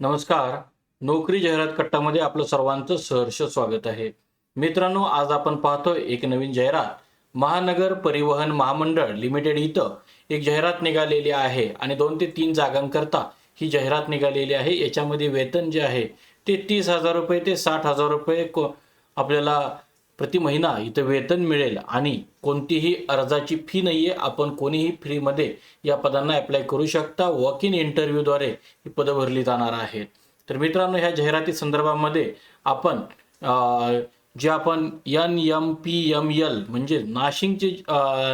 नमस्कार. नोकरी जाहिरात कट्टामध्ये आपलं सर्वांचं सहर्ष स्वागत आहे. मित्रांनो, आज आपण पाहतोय एक नवीन जाहिरात. महानगर परिवहन महामंडळ लिमिटेड इथं एक जाहिरात निघालेली आहे आणि 2 ते 3 जागांकरता ही जाहिरात निघालेली आहे. याच्यामध्ये वेतन जे आहे ते ₹30,000 ते ₹60,000 आपल्याला प्रति महिना इथं वेतन मिळेल आणि कोणतीही अर्जाची फी नाहीये. आपण कोणीही फ्रीमध्ये या पदांना अप्लाय करू शकता. वॉक इन इंटरव्ह्यूद्वारे ही पदं भरली जाणार आहेत. तर मित्रांनो, ह्या जाहिराती संदर्भामध्ये आपण जे आपण NMPML म्हणजे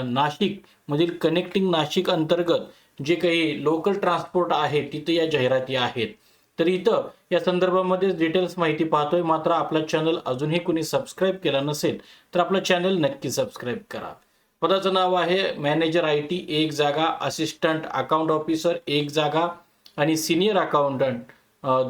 नाशिकमधील कनेक्टिंग नाशिक अंतर्गत जे काही लोकल ट्रान्सपोर्ट आहे तिथे या जाहिराती आहेत. तर इथं या संदर्भामध्ये डिटेल्स माहिती पाहतोय. मात्र आपला चॅनल अजूनही कोणी सबस्क्राईब केला नसेल तर आपला चॅनल नक्की सबस्क्राईब करा. पदाचं नाव आहे मॅनेजर IT 1 जागा, असिस्टंट अकाउंट ऑफिसर 1 जागा आणि सिनियर अकाउंटंट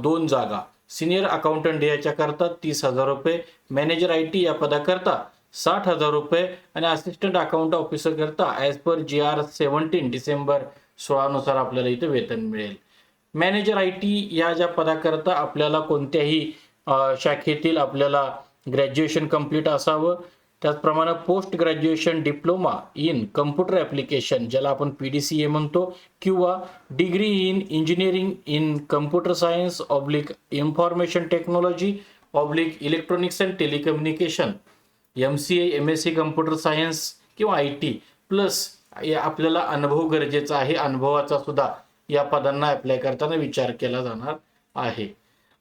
2 जागा. सिनियर अकाउंटंट याच्याकरता ₹30,000, मॅनेजर IT या पदाकरता ₹60,000 आणि असिस्टंट अकाउंट ऑफिसर करता ॲज पर GR 17 डिसेंबर 16 नुसार आपल्याला इथे वेतन मिळेल. मॅनेजर IT या ज्या पदाकरता आपल्याला कोणत्याही शाखेतील आपल्याला ग्रॅज्युएशन कंप्लीट असावं. त्याचप्रमाणे post graduation diploma in computer application ज्याला आपण PDCA म्हणतो किंवा degree in engineering in computer science oblique information technology oblique electronics and telecommunication MCA MSc computer science किंवा IT प्लस आपल्याला अनुभव गरजेचा आहे. अनुभवाचा सुद्धा या पदांना अप्लाय करताना विचार केला जाणार आहे.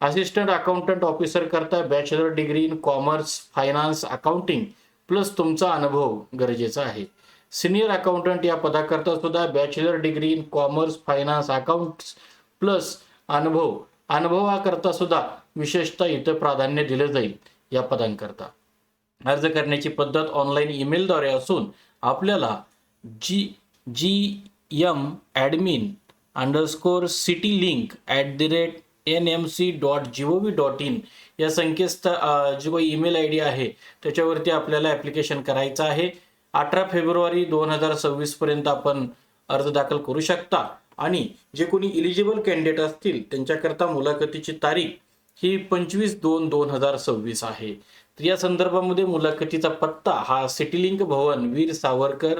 असिस्टंट अकाउंटंट ऑफिसर करता bachelor degree in commerce finance accounting plus तुमचा अनुभव गरजेचा आहे. सिनियर अकाउंटंट या पदाकरता सुद्धा bachelor degree in commerce finance accounts plus अनुभवाकरता सुद्धा विशेषतः इथं प्राधान्य दिलं जाईल या पदांकरता. अर्ज करण्याची पद्धत ऑनलाईन ईमेलद्वारे असून आपल्याला gm_citylink@nmc.gov.in या जो ईमेल ID आहे त्याच्यावरती आपल्याला ॲप्लिकेशन करायचं आहे. 18 फेब्रुवारी 2026 पर्यंत आपण अर्ज दाखल करू शकता आणि जे कोणी इलिजिबल कॅन्डिडेट असतील त्यांच्याकरता मुलाखतीची तारीख ही 25/2/2026 आहे. तर या संदर्भामध्ये मुलाखतीचा पत्ता हा सिटीलिंक भवन वीर सावरकर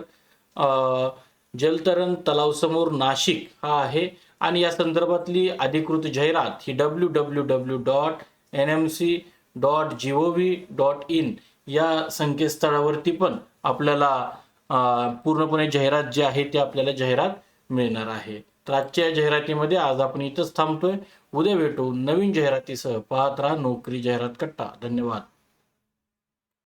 जलतरण तलावसमोर नाशिक हा आहे आणि या संदर्भातली अधिकृत जाहिरात ही www.nmc.gov.in या संकेतस्थळावरती पण आपल्याला पूर्णपणे जाहिरात जी आहे ती आपल्याला जाहिरात मिळणार आहे. तर आजच्या या जाहिरातीमध्ये आज आपण इथंच थांबतोय. उद्या भेटू नवीन जाहिरातीसह. पाहत राहा नोकरी जाहिरात कट्टा. धन्यवाद.